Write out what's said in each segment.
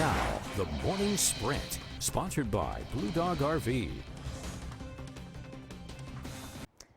Now, the Morning Sprint, sponsored by Blue Dog RV.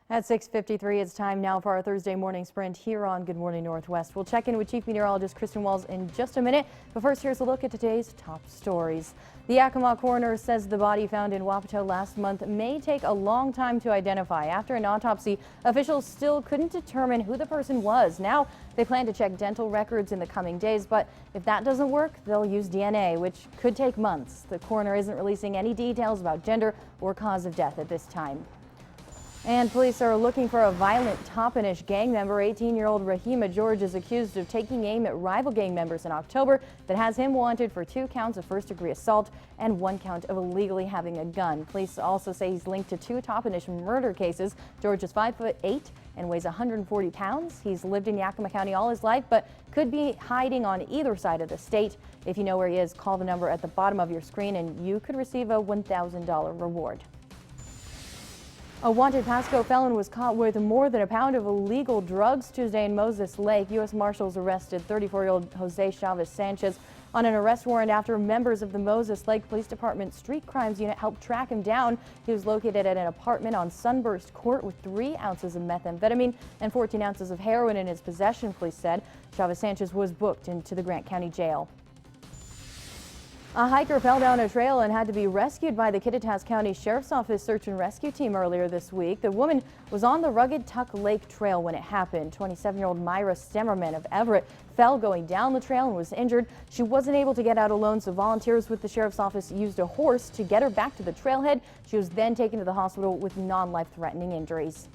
At 6:53, it's time now for our Thursday morning sprint here on Good Morning Northwest. We'll check in with Chief Meteorologist Kristen Walls in just a minute. But first, here's a look at today's top stories. The Yakima coroner says the body found in Wapato last month may take a long time to identify. After an autopsy, officials still couldn't determine who the person was. Now, they plan to check dental records in the coming days, but if that doesn't work, they'll use DNA, which could take months. The coroner isn't releasing any details about gender or cause of death at this time. And police are looking for a violent Toppenish gang member. 18-year-old Rahima George is accused of taking aim at rival gang members in October. That has him wanted for 2 counts of first-degree assault and 1 count of illegally having a gun. Police also say he's linked to 2 Toppenish murder cases. George is 5'8" and weighs 140 pounds. He's lived in Yakima County all his life, but could be hiding on either side of the state. If you know where he is, call the number at the bottom of your screen and you could receive a $1,000 reward. A wanted Pasco felon was caught with more than a pound of illegal drugs Tuesday in Moses Lake. U.S. Marshals arrested 34-year-old Jose Chavez Sanchez on an arrest warrant after members of the Moses Lake Police Department Street Crimes Unit helped track him down. He was located at an apartment on Sunburst Court with 3 ounces of methamphetamine and 14 ounces of heroin in his possession, police said. Chavez Sanchez was booked into the Grant County Jail. A hiker fell down a trail and had to be rescued by the Kittitas County Sheriff's Office search and rescue team earlier this week. The woman was on the Rugged Tuck Lake Trail when it happened. 27-year-old Myra Stemmerman of Everett fell going down the trail and was injured. She wasn't able to get out alone, so volunteers with the Sheriff's Office used a horse to get her back to the trailhead. She was then taken to the hospital with non-life-threatening injuries.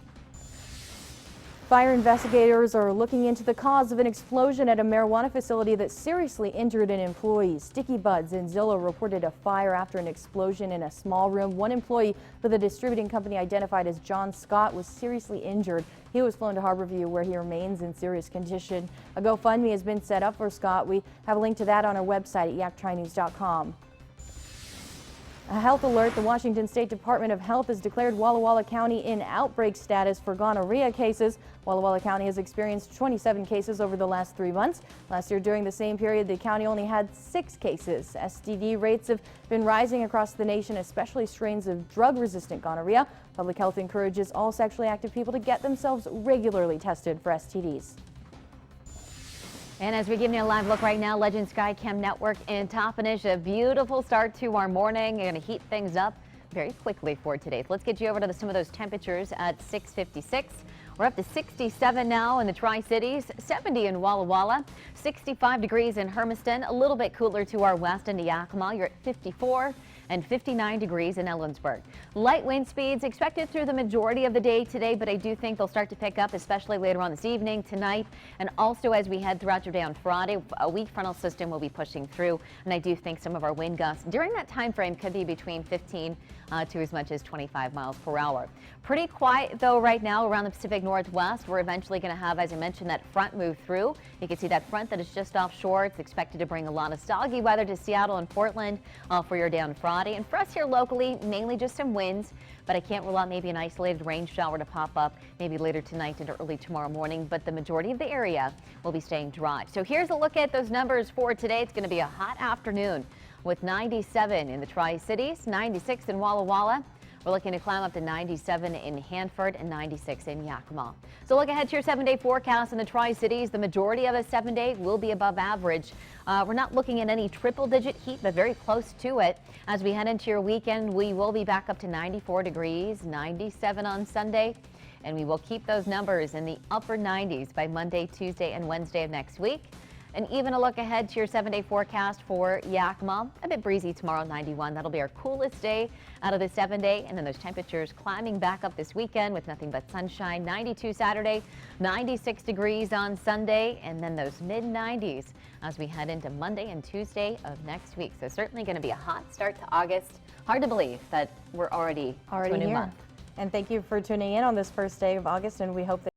Fire investigators are looking into the cause of an explosion at a marijuana facility that seriously injured an employee. Sticky Buds in Zillow reported a fire after an explosion in a small room. One employee for the distributing company, identified as John Scott, was seriously injured. He was flown to Harborview, where he remains in serious condition. A GoFundMe has been set up for Scott. We have a link to that on our website at yaktrinews.com. A health alert. The Washington State Department of Health has declared Walla Walla County in outbreak status for gonorrhea cases. Walla Walla County has experienced 27 cases over the last 3 months. Last year during the same period, the county only had 6 cases. STD rates have been rising across the nation, especially strains of drug-resistant gonorrhea. Public Health encourages all sexually active people to get themselves regularly tested for STDs. And as we give you a live look right now, Legend Skycam Network in Toppenish, a beautiful start to our morning. You're going to heat things up very quickly for today. Let's get you over to some of those temperatures at 6:56. We're up to 67 now in the Tri-Cities, 70 in Walla Walla, 65 degrees in Hermiston, a little bit cooler to our west into Yakima. You're at 54. And 59 degrees in Ellensburg. Light wind speeds expected through the majority of the day today, but I do think they'll start to pick up, especially later on this evening, tonight, and also as we head throughout your day on Friday. A weak frontal system will be pushing through, and I do think some of our wind gusts during that time frame could be between 15 to as much as 25 miles per hour. Pretty quiet though right now around the Pacific Northwest. We're eventually going to have, as I mentioned, that front move through. You can see that front that is just offshore. It's expected to bring a lot of soggy weather to Seattle and Portland for your day on Friday. And for us here locally, mainly just some winds, but I can't rule out maybe an isolated rain shower to pop up maybe later tonight into early tomorrow morning, but the majority of the area will be staying dry. So here's a look at those numbers for today. It's going to be a hot afternoon with 97 in the Tri-Cities, 96 in Walla Walla. We're looking to climb up to 97 in Hanford and 96 in Yakima. So look ahead to your 7-day forecast in the Tri-Cities. The majority of a 7-day will be above average. We're not looking at any triple-digit heat, but very close to it. As we head into your weekend, we will be back up to 94 degrees, 97 on Sunday, and we will keep those numbers in the upper 90s by Monday, Tuesday, and Wednesday of next week. And even a look ahead to your 7-day forecast for Yakima. A bit breezy tomorrow, 91. That'll be our coolest day out of the 7-day. And then those temperatures climbing back up this weekend with nothing but sunshine. 92 Saturday, 96 degrees on Sunday, and then those mid-90s as we head into Monday and Tuesday of next week. So certainly going to be a hot start to August. Hard to believe that we're already to a new here. month. And thank you for tuning in on this first day of August, and we hope that